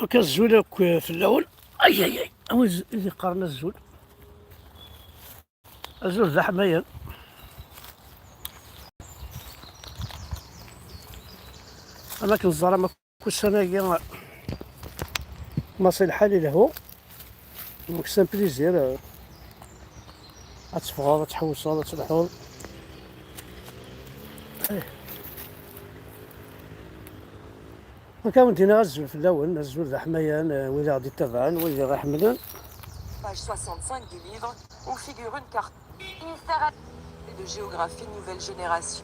هكا الزول هاك في الاول. اي اي اي هو اللي قارنا الزول. الزول ذا حماية. انا كنزرع ما كل سنه كاع ماصي الحال له دونك سان بليزير. غتفغر تحوص تلحوظ. هكا ودينا الزول في الاول الزول ذا حمايان ويلي غادي يتابعن ويلي غيحملن. Page 65 du livre, où figure une carte de géographie nouvelle génération.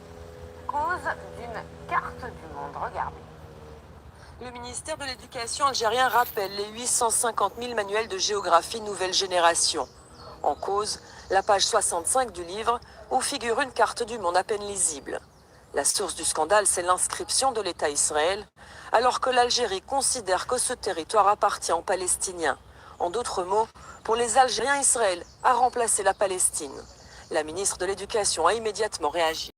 Cause d'une carte du monde, regardez. Le ministère de l'Éducation algérien rappelle les 850 000 manuels de géographie nouvelle génération. En cause, la page 65 du livre, où figure une carte du monde à peine lisible. La source du scandale, c'est l'inscription de l'État Israël, alors que l'Algérie considère que ce territoire appartient aux Palestiniens. En d'autres mots, pour les Algériens, Israël a remplacé la Palestine. La ministre de l'Éducation a immédiatement réagi.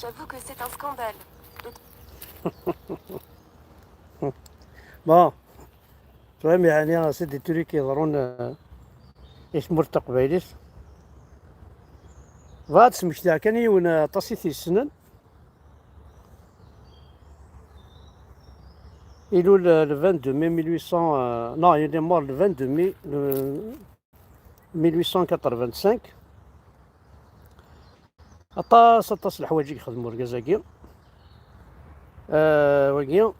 J'avoue que c'est un scandale. bon فهم يعني سي دي توري كيهضرون يشمر تقبايليت فهاد سميت تاع كان يون طاسيتي السنن إلو le 22 mai 1800 non il est mort le 22 mai 1885. طاس الحوايج يخدموا الكازاكي وكي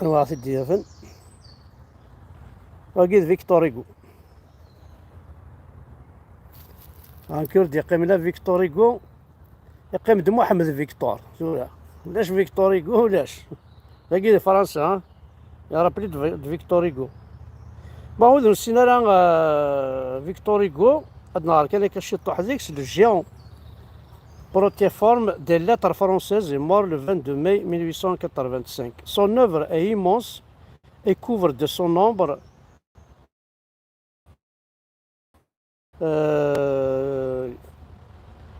انواع الديافن وكي فيكتور هيغو كرد يقيم لا فيكتور هيغو يقيم د محمد فيكتور علاش فيكتور هيغو علاش باقي فرنسا يا رابلي د فيكتور هيغو هو نسينا راه فيكتور هيغو هاد النهار كان كنشطو حديك لو جيون protéiforme des lettres françaises est mort le 22 mai 1885. Son œuvre est immense et couvre de son nombre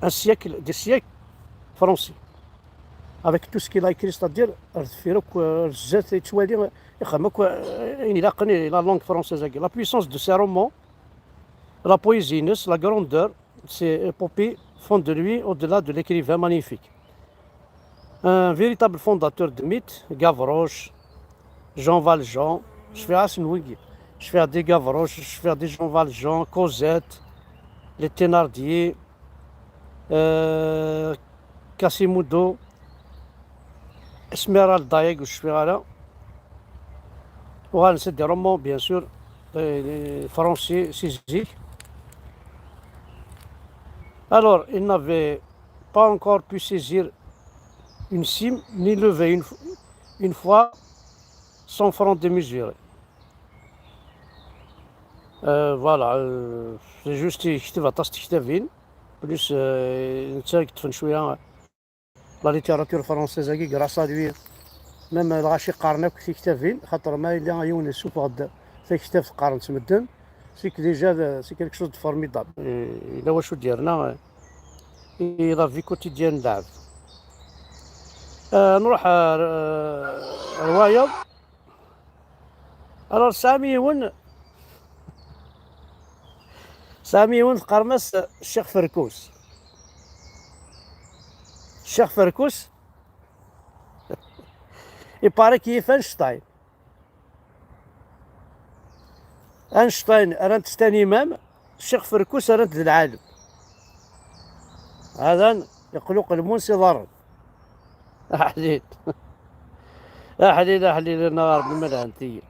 un siècle, des siècles français. Avec tout ce qu'il a écrit, c'est-à-dire la langue française. La puissance de ses romans, la poésie, la grandeur de ses épopées font de lui au-delà de l'écrivain magnifique. Un véritable fondateur de mythes, Gavroche, Jean Valjean, je fais des Gavroche, je fais des Jean Valjean, Cosette, les Thénardier, Quasimodo, Esmeralda, je fais là. Voilà, c'est des romans bien sûr français, sixiques. Alors, il n'avait pas encore pu saisir une cime, ni lever une fois son front démesuré. Voilà, c'est juste يكتب عطاس كتابين بلوس نتا كتفن شويه لا ليتيراتور فرونسيز كي غراس لوي ميم الغاشي قارنا في كتابين خاطر ما الا يون سوف غدا في كتاب تقارن تمدن سيك ديجا سي كيلك شوز دو فورميدابل. إلا واش ديرنا لا في كوتيديان لعب. نروح رواية. الوغ ساميون في قرمس الشيخ فركوس. الشيخ فركوس يباري كيف أينشتاين رانت ثاني إمام، الشيخ فركوس رانت العالم. هذا يقلق المنسي ضرر. أحليل أحليل النهار بالملعنتية.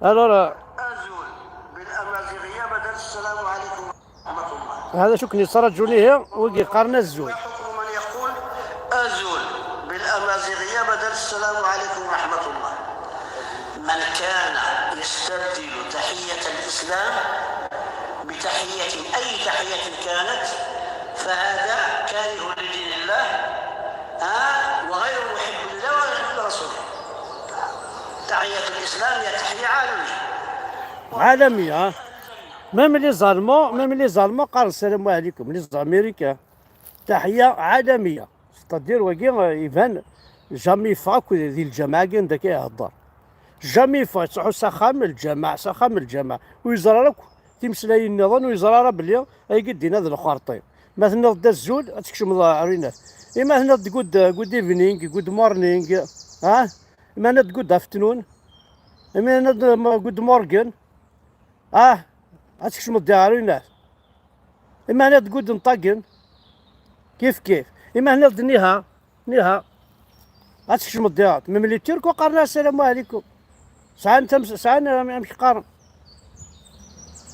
ألورا أزول بالأمازيغية بدل السلام عليكم ورحمة الله. هذا شكني صارت جونيه وقي قارنا الزول. وحكم من يقول أزول بالأمازيغية بدل السلام عليكم ورحمة الله. من كان يستبدل تحية الإسلام بتحية أي تحية كانت فهذا كاره لدين الله وغير محب لله وغير محب لرسوله. تحية الإسلام هي تحية عالمية. ميم لي زالمون قال السلام عليكم. لي زاميريكان تحية عالمية. ستادير وكي يبان جامي فاك ذي الجماعة كاين داك يهضر جامي فايت صحو سخام الجماع سخام الجماع ويزرى لك تيمسلاي النظام ويزرى راه بلي اي قدينا هذا الخرطيم مثلا دا الزول تكشم الله عرينا اما هنا جود ايفنينغ جود مورنينغ ها اما هنا جود افتنون اما هنا جود مورغن تكشم الله عرينا اما هنا جود نطاقن كيف اما هنا نيها تكشم الله ملي تيركو قرنا السلام عليكم ساعة مش قارن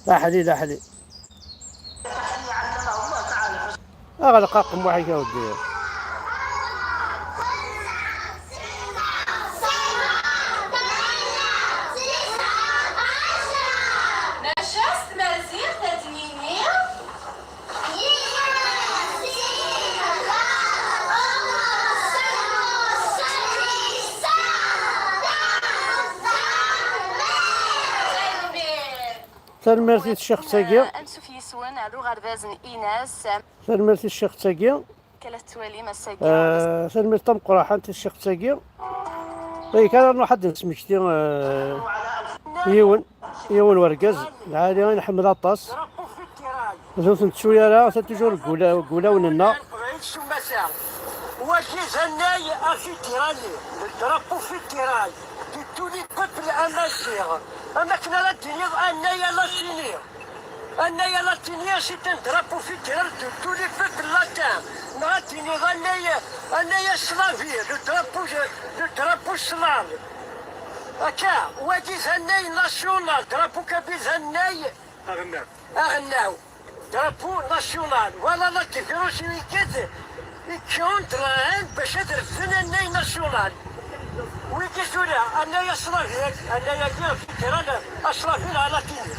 لا حلي اللي علمه الله تعالى. اغلق رقم واحد يا ودي نشست مزيغ تدمينية سلمرتي الشيخ تاقيا أنسو في يسون علو غربازن إيناس سلمرتي الشيخ تاقيا كلا توالي مساكين سلمرتي تم قراحة الشيخ تاقيا طيب كان واحد نسميكتي يون ورقاز العالي غير نحمل عطاس زوز شويه راه تتجور قولا وننا واش زناي اخي تيراني نضربو في التيران تولي قتل امازيغ اما كنا لا تنيغ انايا لا تنيغ انايا لا تنيغ سي تنضربو في التيران تولي قتل لاتان ما تنيغ انايا سلافي نضربو سلاف هكا واجي زناي ناسيونال ضربو كبي زناي اغناو ضربو ناسيونال ولا لا تفيروسي ويكذب كونتران باش يدرسن اناي ناسيونال ويجي سوريا انايا صلافيك انايا كيف تيرانا اصلافي على تيني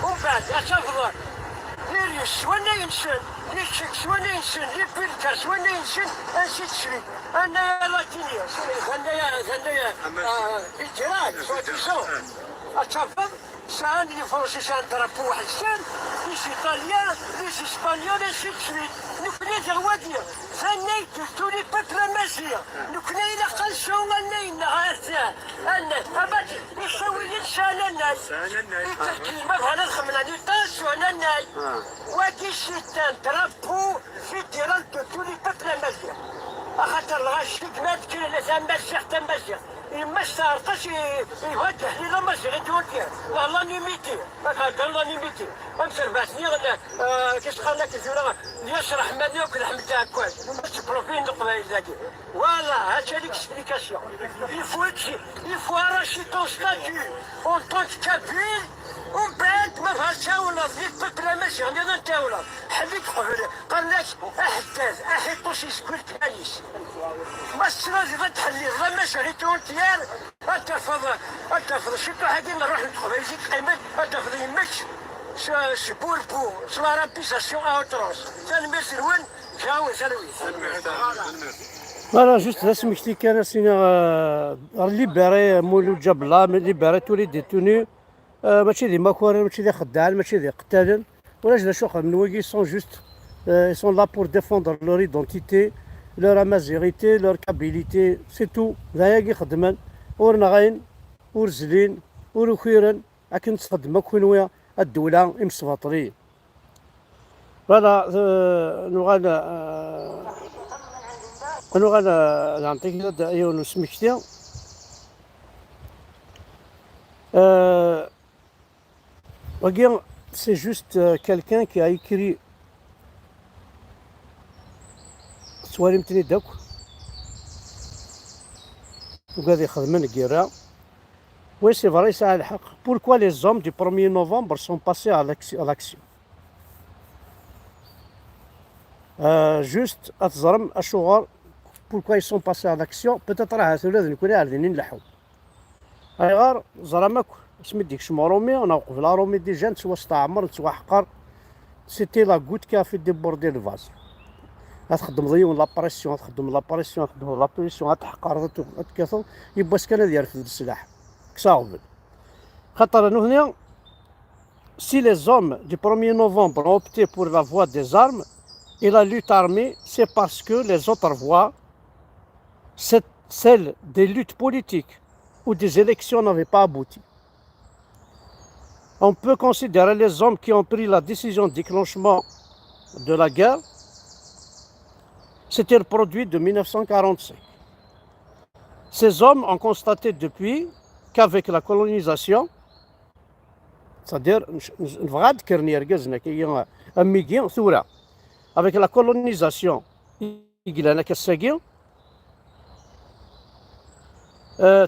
ومن بعد اشافر ليريس وانا ينسن ليكشكس وانا ينسن ليبيلكاس وانا ينسن انسيت شري انايا لاتينيا انايا التيران سوتيسو اشافر سان لي فرنسي سان ضربو واحد السن ليس ايطاليان ليس اسبانيول انسيت شري نكني جواديا سناي تولي بطل ماشية نكنا إلا خلصو أناي نهارتا أنا أباتي يسوي لسان أناي يتحكي ما بغانا نخمنا نيطاسو أناي وادي الشيطان ضربو في تيران تولي بطل ماشية أخاطر الغاشيك ما تكري لسان ماشية حتى ماشية إما استعرقش يبغى تحليل ماشي غير توركيا والله نيميتي الله نيميتي أمسر باسني كيش خلنا كثيرا يشرح مليوك الحمد تاع كويس باش بروفين القبائل ذاكي فوالا هادشي هذيك اكسبليكاسيون يفو اراشي طون ستاتيو اون طونك كابيل ومن بعد ما فهمت تاولا في الطفله ماشي غادي نتاولا حبيت قال لك احيطو شي سكول كاليس ما السراج غتحلي غير ماشي غير تونتيار اتفضل شتو حاجه نروح للقبائل يجيك قيمات اتفضل يمك بوربو سوا رابيساسيون اوتروس سالميرسي الوين جاو سالوي فوالا جوست سميتي كان سينا ليبيري مولود جابلا ليبيري تولي ديتوني ماشي ديما كوارين ماشي دي خداعين ماشي دي قتالين ولا جلا شوخ من ويكي سون جوست سون لا بور ديفوندر لور ايدونتيتي لور امازيغيتي لور كابيليتي سي تو دايا كي خدمان ورنا غاين ورزلين وروخيرن لكن تصدم كونويا الدولة امسفاطري فوالا نغانا نعطيك يون سميكتي Regarde, c'est juste quelqu'un qui a écrit سوالي متني داك وقاعد يخدم الكيرا. Oui, c'est vrai, ça a le haq. Pourquoi les hommes du 1er novembre sont passés à l'action? Juste, أتزرم أشوغر pourquoi ils sont passés à l'action? Peut-être راه هاتولاد نكون عارفين نلحو. أيغار زرمك سميتك شمرومي أنا وقف لا رومي ديجا نتسوا استعمر نتسوا حقر. سيتي لا غوت كي في ديبوردي الفاز. غتخدم ضيون لابريسيون تخدم لابريسيون تخدم لابريسيون غتحقر غتكثر يبا سكان يرفد السلاح. كساغبل. خاطر هنا si les hommes du 1er novembre ont opté pour la voie des armes et la lutte armée, c'est parce que les autres voies, c'est celle des luttes politiques où des élections n'avaient pas abouti. On peut considérer les hommes qui ont pris la décision de déclenchement de la guerre, c'était le produit de 1945. Ces hommes ont constaté depuis qu'avec la colonisation, c'est-à-dire, avec la colonisation,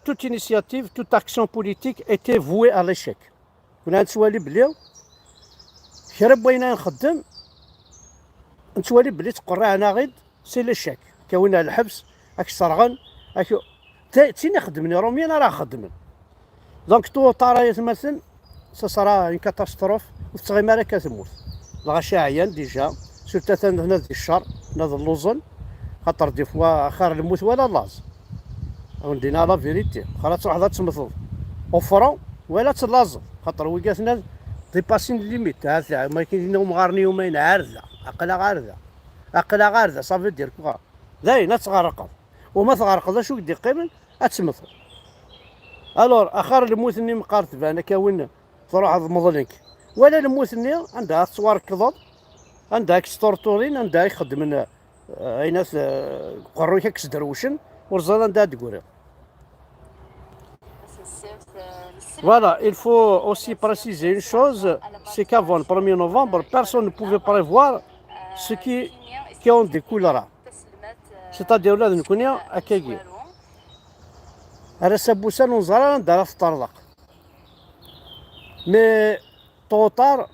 toute initiative, toute action politique était vouée à l'échec. كنا نتوالي بلي كرا بغينا نخدم نتوالي بلي تقرعنا غيد سي ليشيك كاونا الحبس راك السرغن راك تينا خدمني رومي انا راه خدمن دونك تو طارا مثلا صرا اون كاتاستروف وتغيما راه كتموت الغاشي عيان ديجا سورتا هنا ذي الشر هنا ذي اللوزن خاطر دي فوا خير الموت ولا لاز وندينا لا فيريتي خلاص وحده تمثل اوفرون ولا تلازم خاطر وقاتنا ديباسين ليميت هذا ما كاين مغارني يومين عارضه عقله غارضه صافي دير كوا داينا تغرق وما تغرقش وك دير قيمن اتمثل الور اخر الموثني مقارت انا كاون تروح مظلينك ولا الموثني عندها تصوار كضب عندها اكستورتورين عندها يخدم عينات قرويك كسدروشن ورزالا عندها تقول. Voilà, il faut aussi préciser une chose, c'est qu'avant le 1er novembre, personne ne pouvait prévoir ce qui en découlera. C'est-à-dire là, nous connaissons à Kagui. Alors, ça bouge nous allons dans la mais tôt ou tard,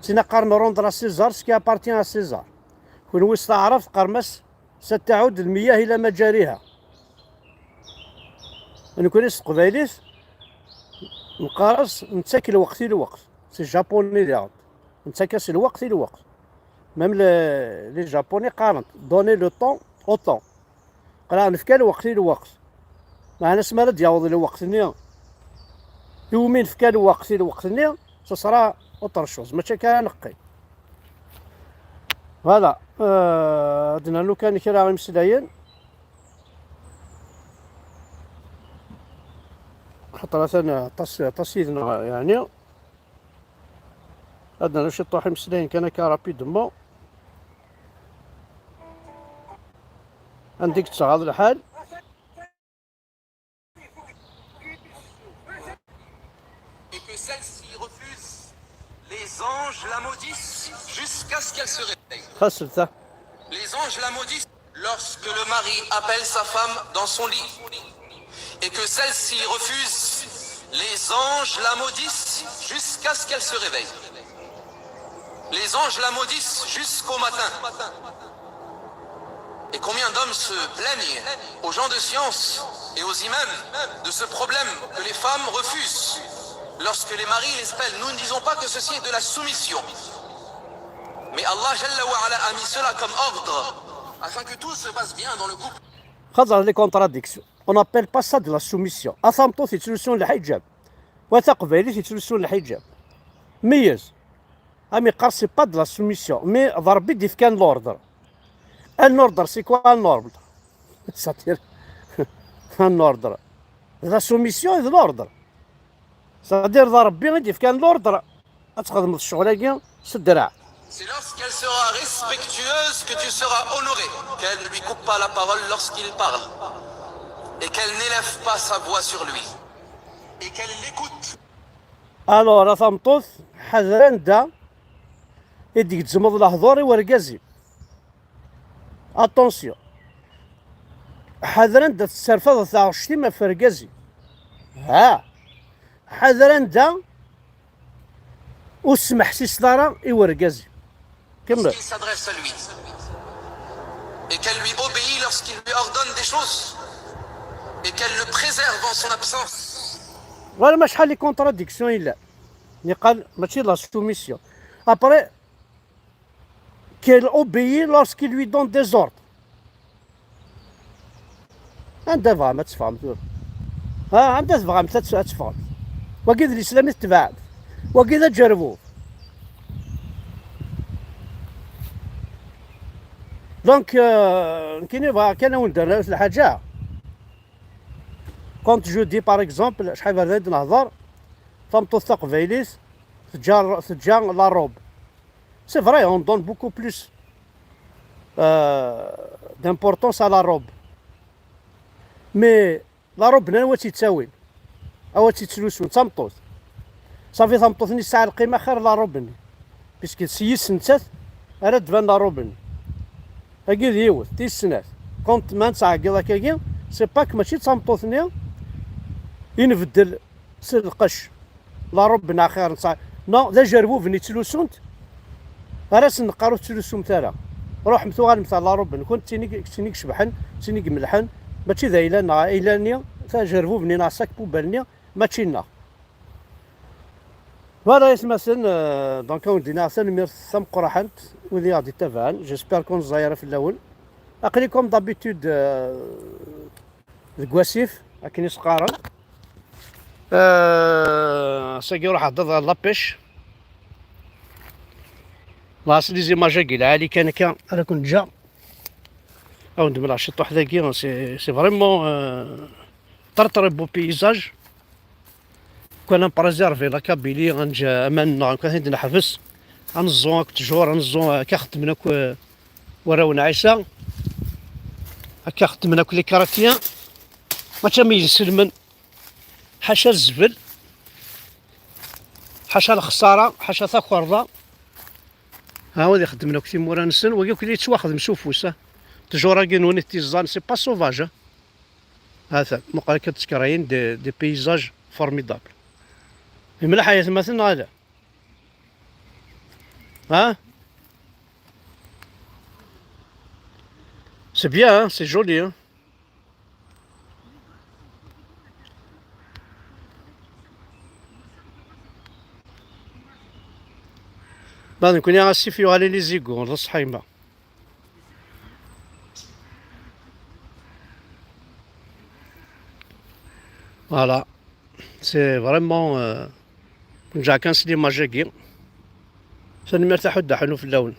c'est نقدر rendre à César ce qui appartient à César. كون واستعرف قرمس ستعود المياه إلى مجاريها. نكون قبيليت نقارص نتاكل وقت الوقت سي جابوني اللي نتاكل الوقت الوقت ميم لي جابوني قارنت دوني لو طون او طون قرا نفكا الوقت الوقت ما ناس ما دياوض الوقت نيا يومين فكا الوقت نيا تصرا اوتر شوز ماشي كان نقي فوالا عندنا لو كان كرا مسلايين خاطر مثلا تصيدنا يعني عندنا شي طوح مسلاين كان كرابيدمون عندك تصعد الحال et que celle-ci refuse, les anges la maudissent jusqu'à ce qu'elle se réveille. خاصة Les anges la maudissent lorsque le mari appelle sa femme dans son lit et que celle-ci refuse, les anges la maudissent jusqu'à ce qu'elle se réveille. Les anges la maudissent jusqu'au matin. Et combien d'hommes se plaignent aux gens de science et aux imams de ce problème que les femmes refusent lorsque les maris les appellent. Nous ne disons pas que ceci est de la soumission. Mais Allah Jalla wa Ala a mis cela comme ordre afin que tout se passe bien dans le couple. خاطر لي كونتراديكسيون اون ابيل با سا دو لا سوميسيون اثامتو في سوليسيون الحجاب وثقبالي في سوليسيون الحجاب ميز امي قرصي با دو لا سوميسيون مي ضربي دي كان لوردر ان اوردر سي كوا ان اوردر ساتير ان اوردر لا سوميسيون ذا لوردر ساتير ضربي غادي كان لوردر تخدم الشغل كاع سدرع. C'est lorsqu'elle sera respectueuse que tu seras honoré, qu'elle ne lui coupe pas la parole lorsqu'il parle, et qu'elle n'élève pas sa voix sur lui, et qu'elle l'écoute. الو ثامطوث حذرا دا يديك تزمض الهضوري ورقازي اتونسيون حذرا دا تسرفض تاع الشتيمة في رقازي ها حذرا دا وسمح سي صدارة يورقازي كمل. Lorsqu'il s'adresse à lui, et qu'elle lui obéit lorsqu'il lui ordonne des choses, et qu'elle le préserve en son absence. ولا ما شحال لي كونتراديكسيون الا اللي قال ماشي لا سوميسيون ابري كيل اوبيي لورسكي لوي دون دي زوردر عندها فهم تفهم ها عندها فهم تفهم وكيد الاسلام تبعد وكيد تجربوه دونك كاين كان وندير الحاجه كونت جو دي باغ اكزومبل شحال بعد نهضر تمطوط تقبايليت تجا لا روب سي فري اون دون بوكو بلوس دامبورطونس على لا روب مي لا روب هنا واش تيتساوين او تيتسلوسون تمطوط صافي تمطوط ني ساعه القيمه خير لا روبني بيسكو سيس نتات راه تبان لا روبني هاكي ديوث تيسنات كونت ما نتعقل هكاكي سي باك ماشي تمطوطني ينبدل سير القش لا ربنا خير نو ذا جربو فني تلوسونت راس نقارو تلوسون تالا روح مثال مثال لا ربنا كنت تينيك شبحن تينيك ملحن ماشي ذا إلانيا تا جربو فني نعساك بوبالنيا ماشي نا فوالا يتمثل دونك ودينا ثاني ثم قرحنت وذي غادي تابعن جيسبيغ كون زايره في الاول اقريكم دابيتود الكواسيف لكن يسقارن ساقي روح حضر لابيش لاص لي زيماج كي العالي كان انا كنت جا او ندمر على شط وحده كي سي فريمون طرطر بو بيزاج كنا بريزيرفي لا كابيلي غنجا امان كان عندنا حبس غنزو تجور غنزو كخدمنا وراونا عيسى هكا خدمنا لي كاراتيان ما تميز سلمن حاشا الزبل حاشا الخساره حاشا ثاكورضا ها هو اللي خدمنا كثير مورا نسن وكي كلي تواخذ مسوفوس تجورا كينوني تيزان سي با سوفاج هذا مقاركه تسكراين دي بيزاج فورميدابل مليح يا مثلا هذا ها سي بيان سي جولي بعد نكون يا سيفيو على لي زيغو الصحيمه فوالا سي فريمون نرجع كنسلي ماجاكي ثاني مرتاح ودا حنو في اللون